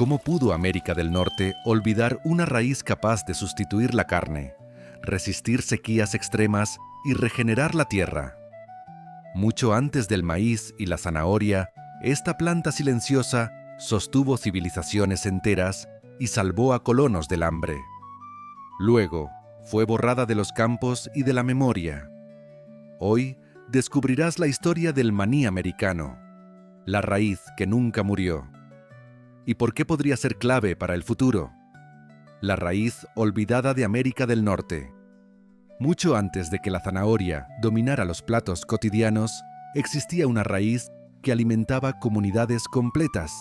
¿Cómo pudo América del Norte olvidar una raíz capaz de sustituir la carne, resistir sequías extremas y regenerar la tierra? Mucho antes del maíz y la zanahoria, esta planta silenciosa sostuvo civilizaciones enteras y salvó a colonos del hambre. Luego, fue borrada de los campos y de la memoria. Hoy descubrirás la historia del maní americano, la raíz que nunca murió. ¿Y por qué podría ser clave para el futuro? La raíz olvidada de América del Norte. Mucho antes de que la zanahoria dominara los platos cotidianos, existía una raíz que alimentaba comunidades completas.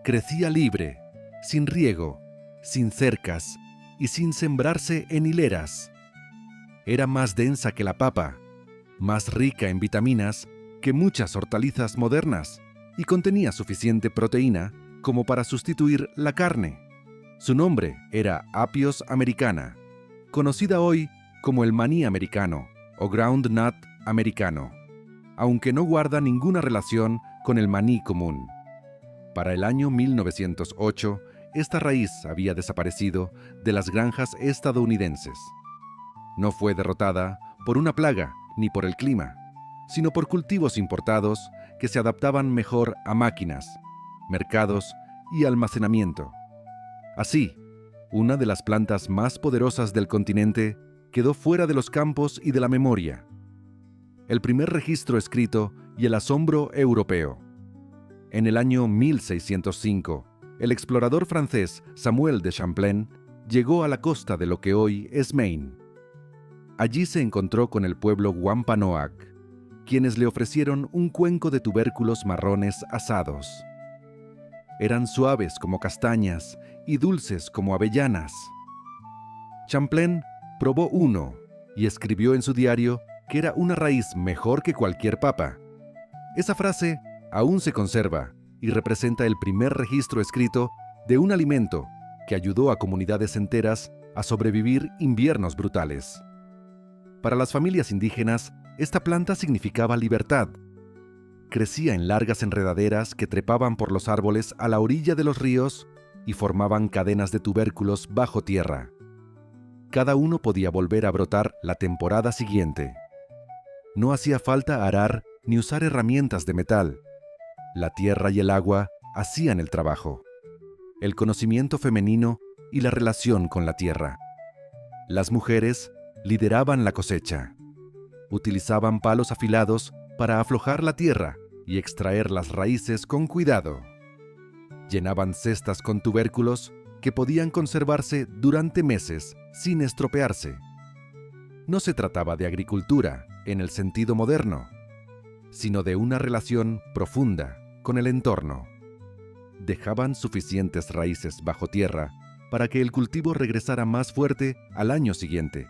Crecía libre, sin riego, sin cercas y sin sembrarse en hileras. Era más densa que la papa, más rica en vitaminas que muchas hortalizas modernas y contenía suficiente proteína como para sustituir la carne. Su nombre era Apios americana, conocida hoy como el maní americano o groundnut americano, aunque no guarda ninguna relación con el maní común. Para el año 1908, esta raíz había desaparecido de las granjas estadounidenses. No fue derrotada por una plaga ni por el clima, sino por cultivos importados que se adaptaban mejor a máquinas, mercados y almacenamiento. Así, una de las plantas más poderosas del continente quedó fuera de los campos y de la memoria. El primer registro escrito y el asombro europeo. En el año 1605, el explorador francés Samuel de Champlain llegó a la costa de lo que hoy es Maine. Allí se encontró con el pueblo Wampanoag, quienes le ofrecieron un cuenco de tubérculos marrones asados. Eran suaves como castañas y dulces como avellanas. Champlain probó uno y escribió en su diario que era una raíz mejor que cualquier papa. Esa frase aún se conserva y representa el primer registro escrito de un alimento que ayudó a comunidades enteras a sobrevivir inviernos brutales. Para las familias indígenas, esta planta significaba libertad. Crecía en largas enredaderas que trepaban por los árboles a la orilla de los ríos y formaban cadenas de tubérculos bajo tierra. Cada uno podía volver a brotar la temporada siguiente. No hacía falta arar ni usar herramientas de metal. La tierra y el agua hacían el trabajo. El conocimiento femenino y la relación con la tierra. Las mujeres lideraban la cosecha. Utilizaban palos afilados para aflojar la tierra y extraer las raíces con cuidado. Llenaban cestas con tubérculos que podían conservarse durante meses sin estropearse. No se trataba de agricultura en el sentido moderno, sino de una relación profunda con el entorno. Dejaban suficientes raíces bajo tierra para que el cultivo regresara más fuerte al año siguiente.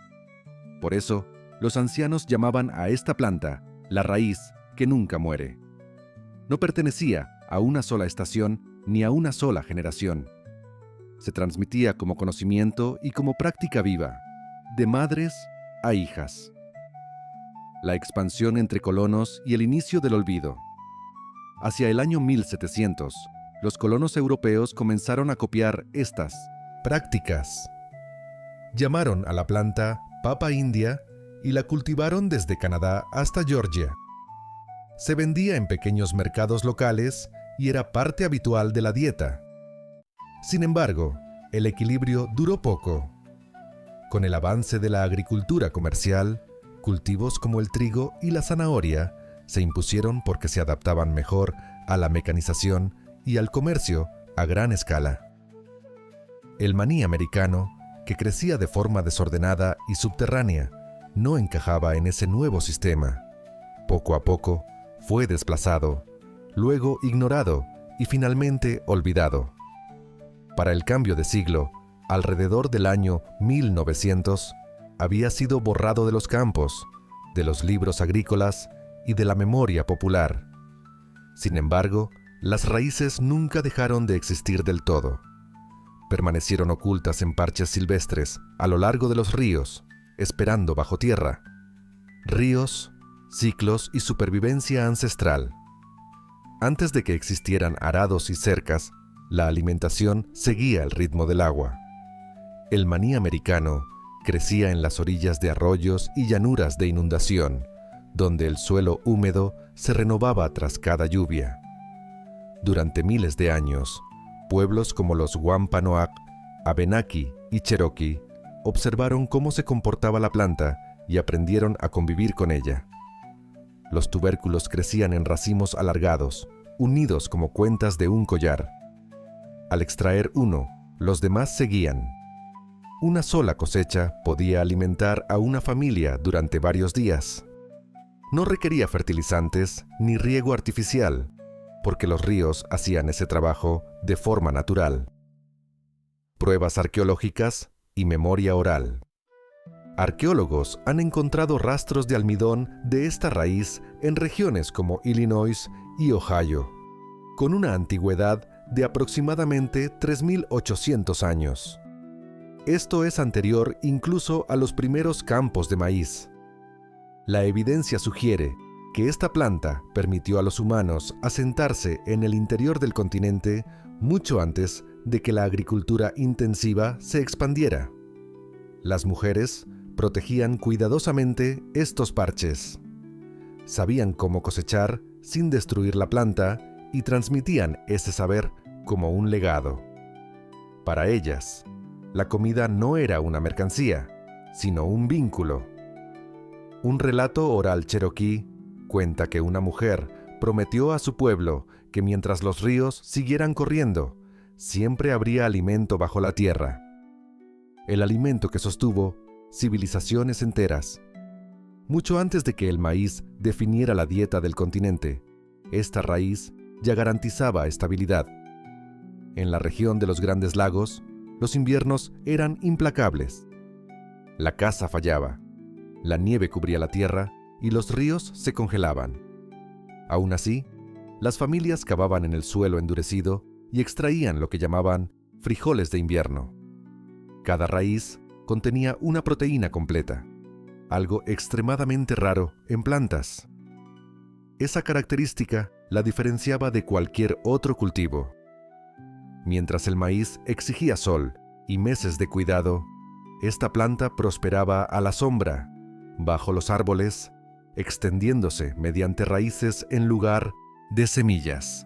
Por eso, los ancianos llamaban a esta planta la raíz que nunca muere. No pertenecía a una sola estación ni a una sola generación. Se transmitía como conocimiento y como práctica viva, de madres a hijas. La expansión entre colonos y el inicio del olvido. Hacia el año 1700, los colonos europeos comenzaron a copiar estas prácticas. Llamaron a la planta papa india y la cultivaron desde Canadá hasta Georgia. Se vendía en pequeños mercados locales y era parte habitual de la dieta. Sin embargo, el equilibrio duró poco. Con el avance de la agricultura comercial, cultivos como el trigo y la zanahoria se impusieron porque se adaptaban mejor a la mecanización y al comercio a gran escala. El maní americano, que crecía de forma desordenada y subterránea, no encajaba en ese nuevo sistema. Poco a poco, fue desplazado, luego ignorado y finalmente olvidado. Para el cambio de siglo, alrededor del año 1900, había sido borrado de los campos, de los libros agrícolas y de la memoria popular. Sin embargo, las raíces nunca dejaron de existir del todo. Permanecieron ocultas en parches silvestres a lo largo de los ríos, esperando bajo tierra. Ríos, ciclos y supervivencia ancestral. Antes de que existieran arados y cercas, La alimentación seguía el ritmo del agua. El maní americano crecía en las orillas de arroyos y llanuras de inundación, donde el suelo húmedo se renovaba tras cada lluvia. Durante miles de años, pueblos como los Wampanoag, Abenaki y Cherokee observaron cómo se comportaba la planta y aprendieron a convivir con ella. Los tubérculos crecían en racimos alargados, unidos como cuentas de un collar. Al extraer uno, los demás seguían. Una sola cosecha podía alimentar a una familia durante varios días. No requería fertilizantes ni riego artificial, porque los ríos hacían ese trabajo de forma natural. Pruebas arqueológicas y memoria oral. Arqueólogos han encontrado rastros de almidón de esta raíz en regiones como Illinois y Ohio, con una antigüedad de aproximadamente 3.800 años. Esto es anterior incluso a los primeros campos de maíz. La evidencia sugiere que esta planta permitió a los humanos asentarse en el interior del continente mucho antes de que la agricultura intensiva se expandiera. Las mujeres protegían cuidadosamente estos parches. Sabían cómo cosechar sin destruir la planta y transmitían ese saber como un legado. Para ellas, la comida no era una mercancía, sino un vínculo. Un relato oral cherokee cuenta que una mujer prometió a su pueblo que mientras los ríos siguieran corriendo, siempre habría alimento bajo la tierra. El alimento que sostuvo civilizaciones enteras. Mucho antes de que el maíz definiera la dieta del continente, esta raíz ya garantizaba estabilidad. En la región de los Grandes Lagos, los inviernos eran implacables. La caza fallaba, la nieve cubría la tierra y los ríos se congelaban. Aún así, las familias cavaban en el suelo endurecido y extraían lo que llamaban frijoles de invierno. Cada raíz contenía una proteína completa, algo extremadamente raro en plantas. Esa característica la diferenciaba de cualquier otro cultivo. Mientras el maíz exigía sol y meses de cuidado, esta planta prosperaba a la sombra, bajo los árboles, extendiéndose mediante raíces en lugar de semillas.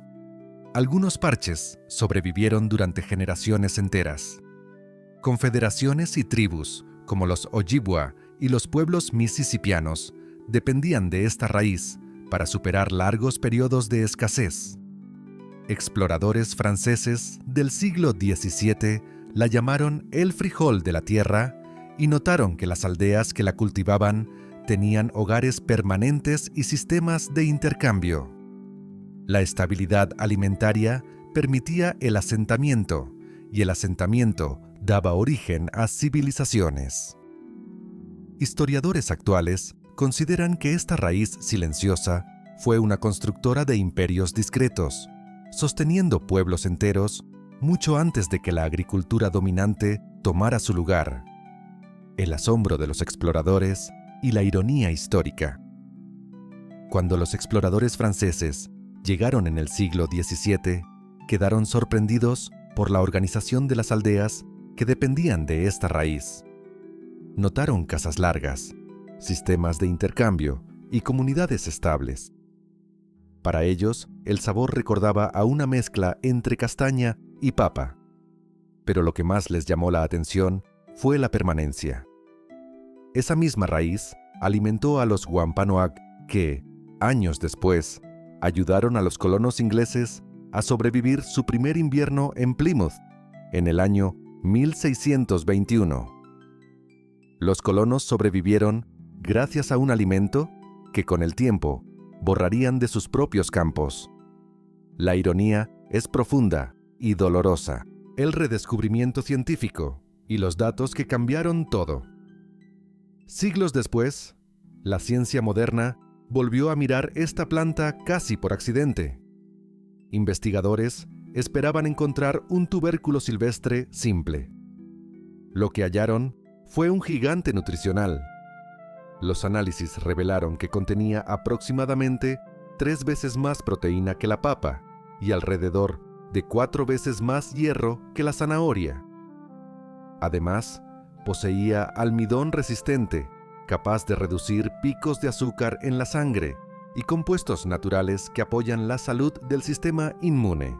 Algunos parches sobrevivieron durante generaciones enteras. Confederaciones y tribus, como los Ojibwa y los pueblos mississippianos, dependían de esta raíz para superar largos periodos de escasez. Exploradores franceses del siglo XVII la llamaron el frijol de la tierra y notaron que las aldeas que la cultivaban tenían hogares permanentes y sistemas de intercambio. La estabilidad alimentaria permitía el asentamiento, y el asentamiento daba origen a civilizaciones. Historiadores actuales consideran que esta raíz silenciosa fue una constructora de imperios discretos, sosteniendo pueblos enteros mucho antes de que la agricultura dominante tomara su lugar. El asombro de los exploradores y la ironía histórica. Cuando los exploradores franceses llegaron en el siglo XVII, quedaron sorprendidos por la organización de las aldeas que dependían de esta raíz. Notaron casas largas, sistemas de intercambio y comunidades estables. Para ellos, el sabor recordaba a una mezcla entre castaña y papa. Pero lo que más les llamó la atención fue la permanencia. Esa misma raíz alimentó a los Wampanoag que, años después, ayudaron a los colonos ingleses a sobrevivir su primer invierno en Plymouth, en el año 1621. Los colonos sobrevivieron gracias a un alimento que con el tiempo borrarían de sus propios campos. La ironía es profunda y dolorosa. El redescubrimiento científico y los datos que cambiaron todo. Siglos después, la ciencia moderna volvió a mirar esta planta casi por accidente. Investigadores esperaban encontrar un tubérculo silvestre simple. Lo que hallaron fue un gigante nutricional. Los análisis revelaron que contenía aproximadamente 3 veces más proteína que la papa y alrededor de 4 veces más hierro que la zanahoria. Además, poseía almidón resistente, capaz de reducir picos de azúcar en la sangre y compuestos naturales que apoyan la salud del sistema inmune.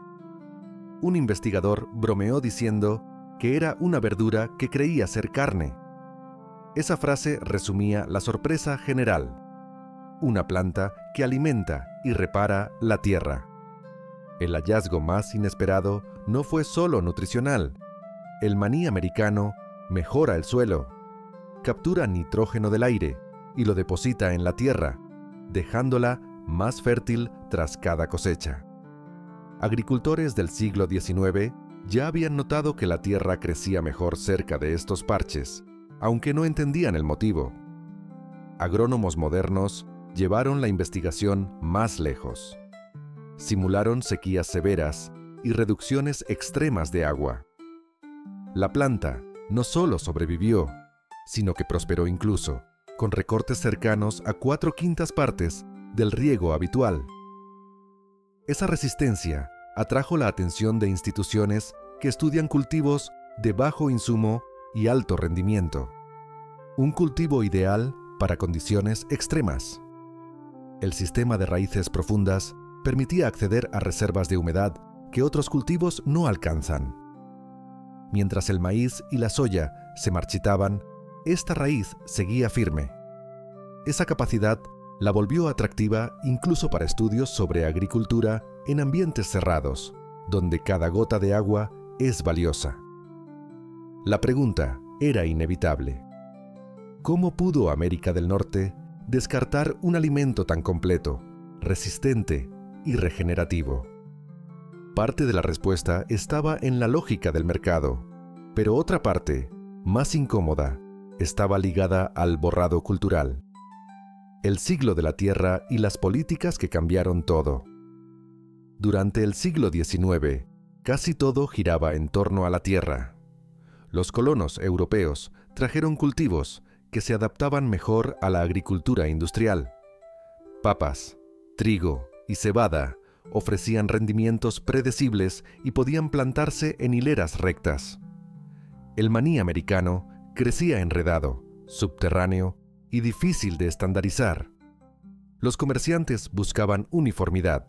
Un investigador bromeó diciendo que era una verdura que creía ser carne. Esa frase resumía la sorpresa general: una planta que alimenta y repara la tierra. El hallazgo más inesperado no fue solo nutricional. El maní americano mejora el suelo, captura nitrógeno del aire y lo deposita en la tierra, dejándola más fértil tras cada cosecha. Agricultores del siglo XIX ya habían notado que la tierra crecía mejor cerca de estos parches, aunque no entendían el motivo. Agrónomos modernos llevaron la investigación más lejos. Simularon sequías severas y reducciones extremas de agua. La planta no solo sobrevivió, sino que prosperó incluso, con recortes cercanos a 4/5 partes del riego habitual. Esa resistencia atrajo la atención de instituciones que estudian cultivos de bajo insumo y alto rendimiento. Un cultivo ideal para condiciones extremas. El sistema de raíces profundas permitía acceder a reservas de humedad que otros cultivos no alcanzan. Mientras el maíz y la soya se marchitaban, esta raíz seguía firme. Esa capacidad la volvió atractiva incluso para estudios sobre agricultura en ambientes cerrados, donde cada gota de agua es valiosa. La pregunta era inevitable: ¿cómo pudo América del Norte descartar un alimento tan completo, resistente y regenerativo? Parte de la respuesta estaba en la lógica del mercado, pero otra parte, más incómoda, estaba ligada al borrado cultural. El siglo de la tierra y las políticas que cambiaron todo. Durante el siglo XIX, casi todo giraba en torno a la tierra. Los colonos europeos trajeron cultivos que se adaptaban mejor a la agricultura industrial. Papas, trigo y cebada ofrecían rendimientos predecibles y podían plantarse en hileras rectas. El maní americano crecía enredado, subterráneo y difícil de estandarizar. Los comerciantes buscaban uniformidad.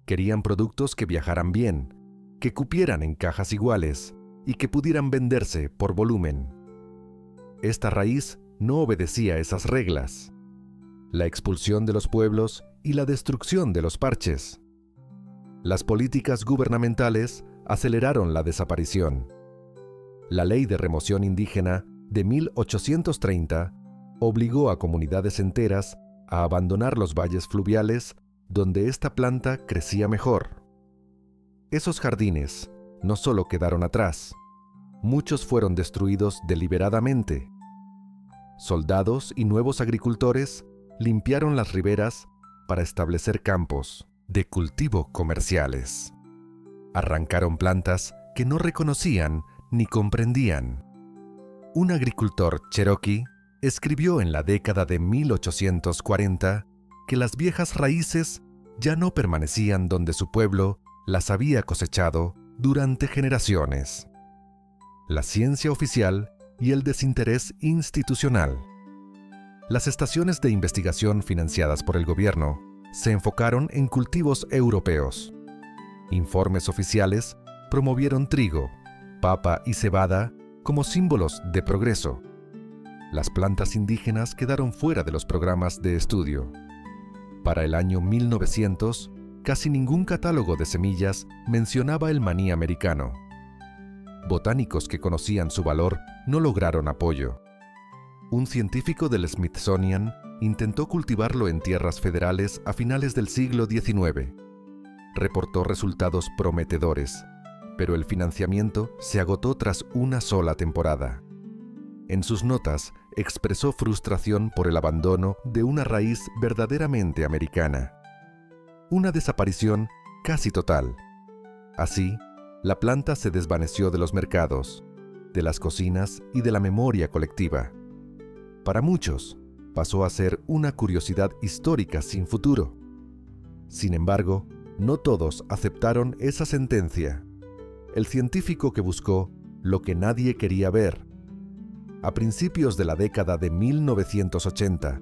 Querían productos que viajaran bien, que cupieran en cajas iguales y que pudieran venderse por volumen. Esta raíz no obedecía esas reglas. La expulsión de los pueblos y la destrucción de los parches. Las políticas gubernamentales aceleraron la desaparición. La Ley de Remoción Indígena de 1830 obligó a comunidades enteras a abandonar los valles fluviales donde esta planta crecía mejor. Esos jardines no solo quedaron atrás, muchos fueron destruidos deliberadamente. Soldados y nuevos agricultores limpiaron las riberas para establecer campos de cultivo comerciales. Arrancaron plantas que no reconocían ni comprendían. Un agricultor cherokee escribió en la década de 1840 que las viejas raíces ya no permanecían donde su pueblo las había cosechado durante generaciones. La ciencia oficial y el desinterés institucional. Las estaciones de investigación financiadas por el gobierno se enfocaron en cultivos europeos. Informes oficiales promovieron trigo, papa y cebada como símbolos de progreso. Las plantas indígenas quedaron fuera de los programas de estudio. Para el año 1900, casi ningún catálogo de semillas mencionaba el maní americano. Botánicos que conocían su valor no lograron apoyo. Un científico del Smithsonian intentó cultivarlo en tierras federales a finales del siglo XIX. Reportó resultados prometedores, pero el financiamiento se agotó tras una sola temporada. En sus notas expresó frustración por el abandono de una raíz verdaderamente americana. Una desaparición casi total. Así, la planta se desvaneció de los mercados, de las cocinas y de la memoria colectiva. Para muchos, pasó a ser una curiosidad histórica sin futuro. Sin embargo, No todos aceptaron esa sentencia. El científico que buscó lo que nadie quería ver. A principios de la década de 1980,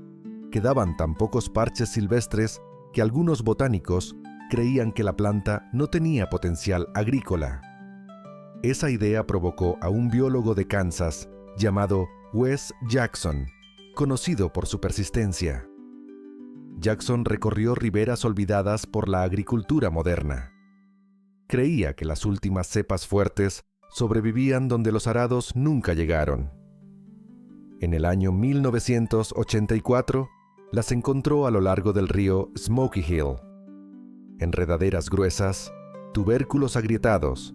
quedaban tan pocos parches silvestres que algunos botánicos creían que la planta no tenía potencial agrícola. Esa idea provocó a un biólogo de Kansas llamado Wes Jackson, conocido por su persistencia. Jackson recorrió riberas olvidadas por la agricultura moderna. Creía que las últimas cepas fuertes sobrevivían donde los arados nunca llegaron. En el año 1984, las encontró a lo largo del río Smoky Hill. Enredaderas gruesas, tubérculos agrietados,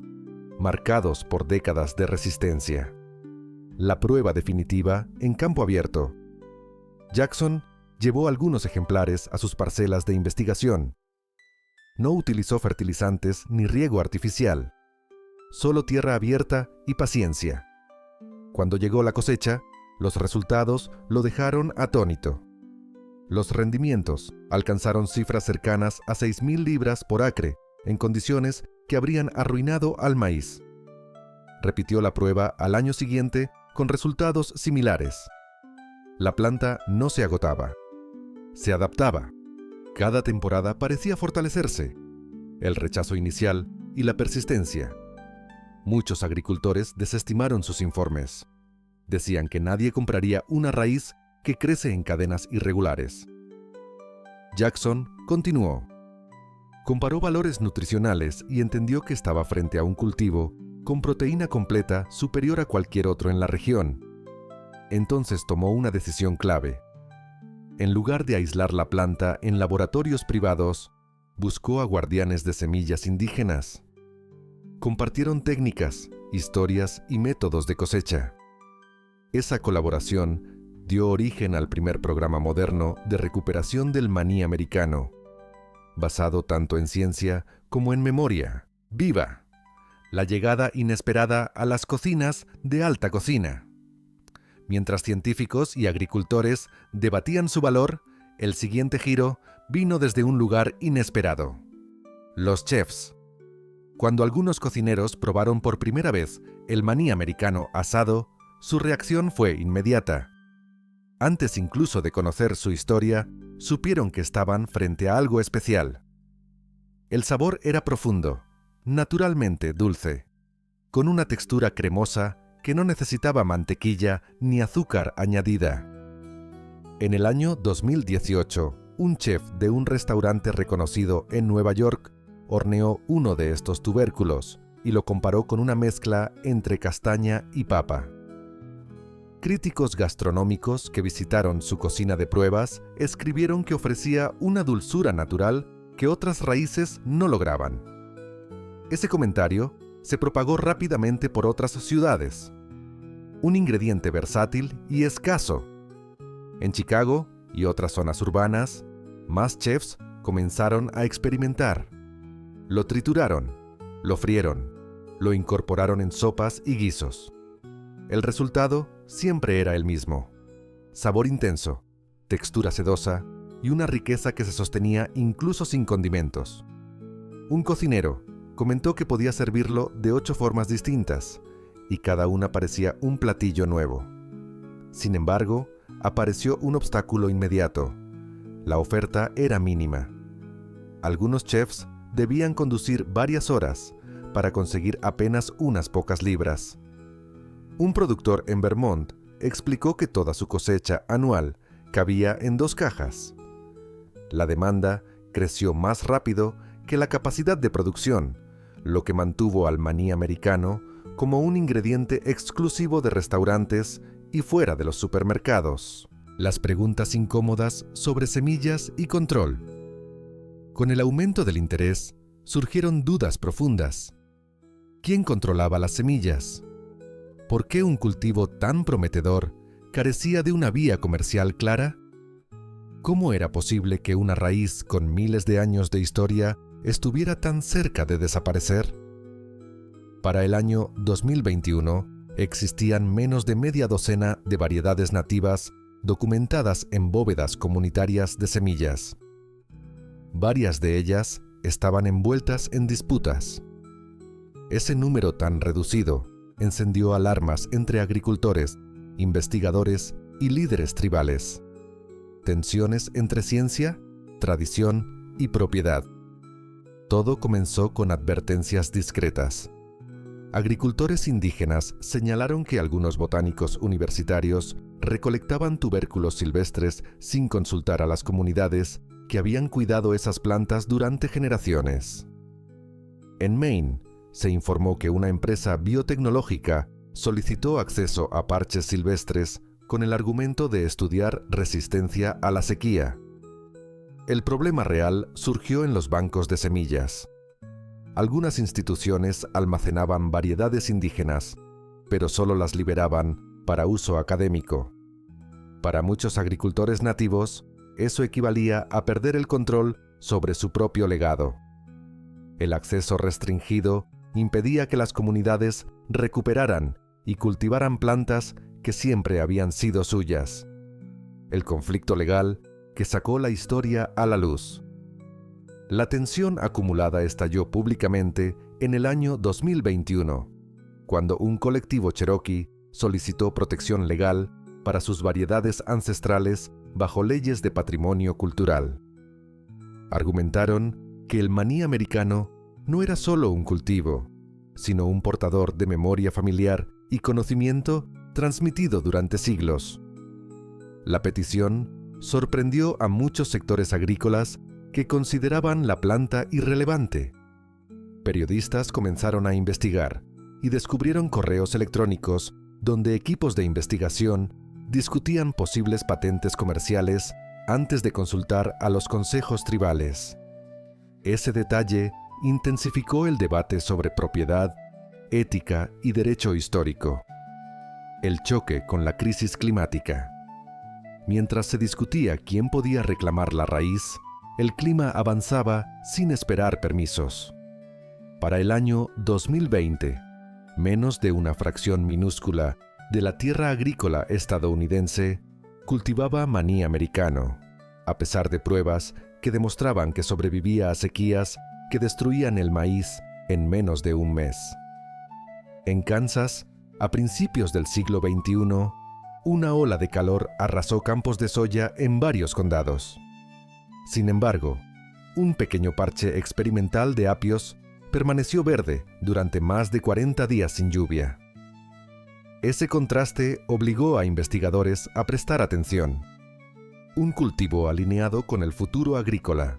marcados por décadas de resistencia. La prueba definitiva en campo abierto. Jackson llevó algunos ejemplares a sus parcelas de investigación. No utilizó fertilizantes ni riego artificial, solo tierra abierta y paciencia. Cuando llegó la cosecha, los resultados lo dejaron atónito. Los rendimientos alcanzaron cifras cercanas a 6,000 libras por acre, en condiciones que habrían arruinado al maíz. Repitió la prueba al año siguiente con resultados similares. La planta no se agotaba. Se adaptaba. Cada temporada parecía fortalecerse. El rechazo inicial y la persistencia. Muchos agricultores desestimaron sus informes. Decían que nadie compraría una raíz que crece en cadenas irregulares. Jackson continuó. Comparó valores nutricionales y entendió que estaba frente a un cultivo con proteína completa superior a cualquier otro en la región. Entonces tomó una decisión clave. En lugar de aislar la planta en laboratorios privados, buscó a guardianes de semillas indígenas. Compartieron técnicas, historias y métodos de cosecha. Esa colaboración dio origen al primer programa moderno de recuperación del maní americano, basado tanto en ciencia como en memoria viva. La llegada inesperada a las cocinas de alta cocina. Mientras científicos y agricultores debatían su valor, el siguiente giro vino desde un lugar inesperado. Los chefs. Cuando algunos cocineros probaron por primera vez el maní americano asado, su reacción fue inmediata. Antes incluso de conocer su historia, supieron que estaban frente a algo especial. El sabor era profundo, naturalmente dulce, con una textura cremosa que no necesitaba mantequilla ni azúcar añadida. En el año 2018, un chef de un restaurante reconocido en Nueva York horneó uno de estos tubérculos y lo comparó con una mezcla entre castaña y papa. Críticos gastronómicos que visitaron su cocina de pruebas escribieron que ofrecía una dulzura natural que otras raíces no lograban. Ese comentario se propagó rápidamente por otras ciudades. Un ingrediente versátil y escaso. En Chicago y otras zonas urbanas, más chefs comenzaron a experimentar. Lo trituraron, lo frieron, lo incorporaron en sopas y guisos. El resultado siempre era el mismo: sabor intenso, textura sedosa y una riqueza que se sostenía incluso sin condimentos. Un cocinero comentó que podía servirlo de 8 formas distintas, y cada una parecía un platillo nuevo. Sin embargo, apareció un obstáculo inmediato. La oferta era mínima. Algunos chefs debían conducir varias horas para conseguir apenas unas pocas libras. Un productor en Vermont explicó que toda su cosecha anual cabía en 2 cajas. La demanda creció más rápido que la capacidad de producción, lo que mantuvo al maní americano como un ingrediente exclusivo de restaurantes y fuera de los supermercados. Las preguntas incómodas sobre semillas y control. Con el aumento del interés, surgieron dudas profundas. ¿Quién controlaba las semillas? ¿Por qué un cultivo tan prometedor carecía de una vía comercial clara? ¿Cómo era posible que una raíz con miles de años de historia estuviera tan cerca de desaparecer? Para el año 2021, existían menos de media docena de variedades nativas documentadas en bóvedas comunitarias de semillas. Varias de ellas estaban envueltas en disputas. Ese número tan reducido encendió alarmas entre agricultores, investigadores y líderes tribales. Tensiones entre ciencia, tradición y propiedad. Todo comenzó con advertencias discretas. Agricultores indígenas señalaron que algunos botánicos universitarios recolectaban tubérculos silvestres sin consultar a las comunidades que habían cuidado esas plantas durante generaciones. En Maine, se informó que una empresa biotecnológica solicitó acceso a parches silvestres con el argumento de estudiar resistencia a la sequía. El problema real surgió en los bancos de semillas. Algunas instituciones almacenaban variedades indígenas, pero solo las liberaban para uso académico. Para muchos agricultores nativos, eso equivalía a perder el control sobre su propio legado. El acceso restringido impedía que las comunidades recuperaran y cultivaran plantas que siempre habían sido suyas. El conflicto legal que sacó la historia a la luz. La tensión acumulada estalló públicamente en el año 2021, cuando un colectivo cherokee solicitó protección legal para sus variedades ancestrales bajo leyes de patrimonio cultural. Argumentaron que el maní americano no era solo un cultivo, sino un portador de memoria familiar y conocimiento transmitido durante siglos. La petición sorprendió a muchos sectores agrícolas que consideraban la planta irrelevante. Periodistas comenzaron a investigar y descubrieron correos electrónicos donde equipos de investigación discutían posibles patentes comerciales antes de consultar a los consejos tribales. Ese detalle intensificó el debate sobre propiedad, ética y derecho histórico. El choque con la crisis climática. Mientras se discutía quién podía reclamar la raíz, el clima avanzaba sin esperar permisos. Para el año 2020, menos de una fracción minúscula de la tierra agrícola estadounidense cultivaba maní americano, a pesar de pruebas que demostraban que sobrevivía a sequías que destruían el maíz en menos de un mes. En Kansas, a principios del siglo XXI, una ola de calor arrasó campos de soya en varios condados. Sin embargo, un pequeño parche experimental de apios permaneció verde durante más de 40 días sin lluvia. Ese contraste obligó a investigadores a prestar atención. Un cultivo alineado con el futuro agrícola.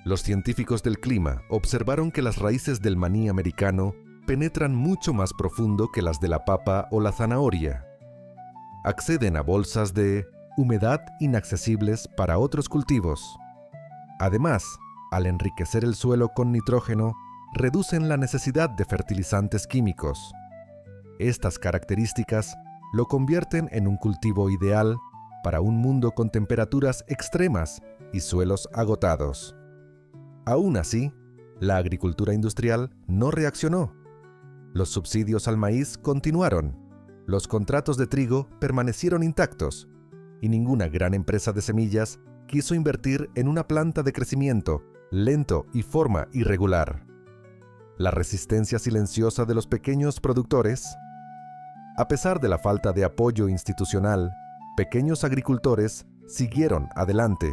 Los científicos del clima observaron que las raíces del maní americano penetran mucho más profundo que las de la papa o la zanahoria. Acceden a bolsas de humedad inaccesibles para otros cultivos. Además, al enriquecer el suelo con nitrógeno, reducen la necesidad de fertilizantes químicos. Estas características lo convierten en un cultivo ideal para un mundo con temperaturas extremas y suelos agotados. Aún así, la agricultura industrial no reaccionó. Los subsidios al maíz continuaron, los contratos de trigo permanecieron intactos y ninguna gran empresa de semillas quiso invertir en una planta de crecimiento lento y forma irregular. La resistencia silenciosa de los pequeños productores. A pesar de la falta de apoyo institucional, pequeños agricultores siguieron adelante.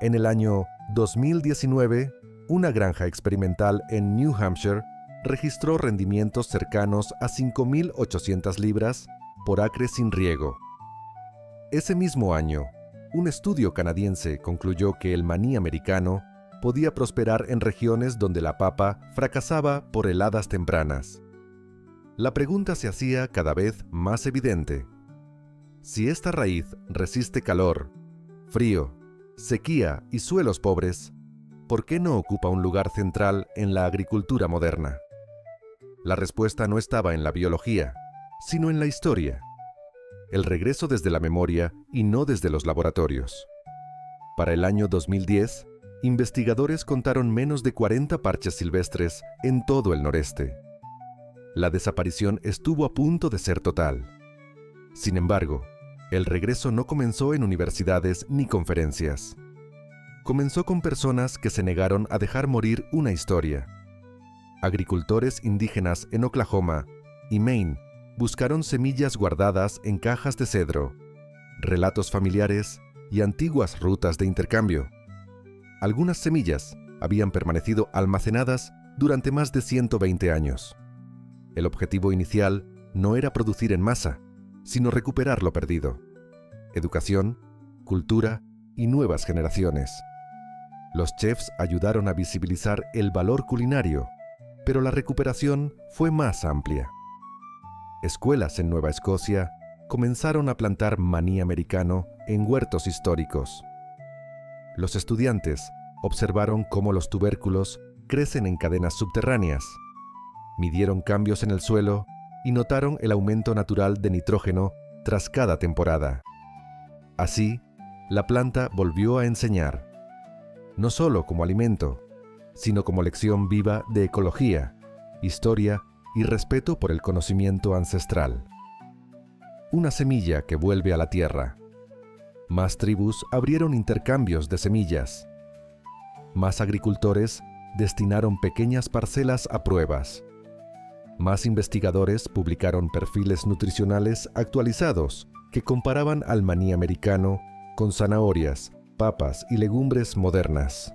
En el año 2019, una granja experimental en New Hampshire registró rendimientos cercanos a 5.800 libras por acre sin riego. Ese mismo año, un estudio canadiense concluyó que el maní americano podía prosperar en regiones donde la papa fracasaba por heladas tempranas. La pregunta se hacía cada vez más evidente. Si esta raíz resiste calor, frío, sequía y suelos pobres, ¿por qué no ocupa un lugar central en la agricultura moderna? La respuesta no estaba en la biología, sino en la historia. El regreso desde la memoria y no desde los laboratorios. Para el año 2010, investigadores contaron menos de 40 parches silvestres en todo el noreste. La desaparición estuvo a punto de ser total. Sin embargo, el regreso no comenzó en universidades ni conferencias. comenzó con personas que se negaron a dejar morir una historia. Agricultores indígenas en Oklahoma y Maine buscaron semillas guardadas en cajas de cedro, relatos familiares y antiguas rutas de intercambio. Algunas semillas habían permanecido almacenadas durante más de 120 años. El objetivo inicial no era producir en masa, sino recuperar lo perdido: educación, cultura y nuevas generaciones. Los chefs ayudaron a visibilizar el valor culinario, pero la recuperación fue más amplia. Escuelas en Nueva Escocia comenzaron a plantar maní americano en huertos históricos. Los estudiantes observaron cómo los tubérculos crecen en cadenas subterráneas, midieron cambios en el suelo y notaron el aumento natural de nitrógeno tras cada temporada. Así, la planta volvió a enseñar, no solo como alimento, sino como lección viva de ecología, historia y respeto por el conocimiento ancestral. Una semilla que vuelve a la tierra. Más tribus abrieron intercambios de semillas. Más agricultores destinaron pequeñas parcelas a pruebas. Más investigadores publicaron perfiles nutricionales actualizados que comparaban al maní americano con zanahorias, papas y legumbres modernas.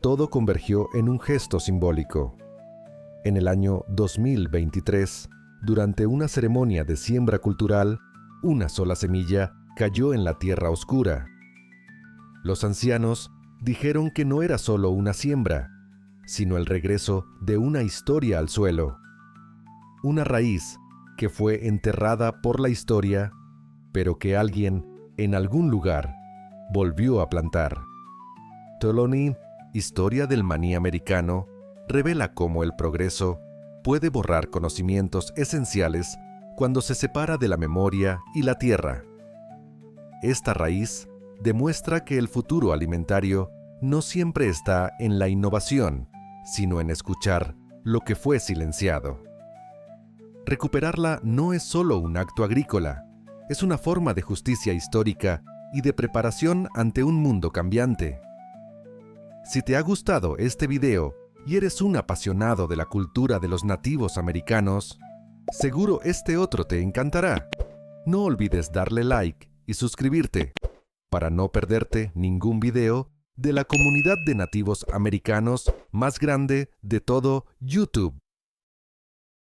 Todo convergió en un gesto simbólico. En el año 2023, durante una ceremonia de siembra cultural, una sola semilla cayó en la tierra oscura. Los ancianos dijeron que no era solo una siembra, sino el regreso de una historia al suelo. Una raíz que fue enterrada por la historia, pero que alguien, en algún lugar, volvió a plantar. Toloni, Historia del maní americano, revela cómo el progreso puede borrar conocimientos esenciales cuando se separa de la memoria y la tierra. Esta raíz demuestra que el futuro alimentario no siempre está en la innovación, sino en escuchar lo que fue silenciado. Recuperarla no es solo un acto agrícola, es una forma de justicia histórica y de preparación ante un mundo cambiante. Si te ha gustado este video y eres un apasionado de la cultura de los nativos americanos, seguro este otro te encantará. No olvides darle like y suscribirte para no perderte ningún video de la comunidad de nativos americanos más grande de todo YouTube.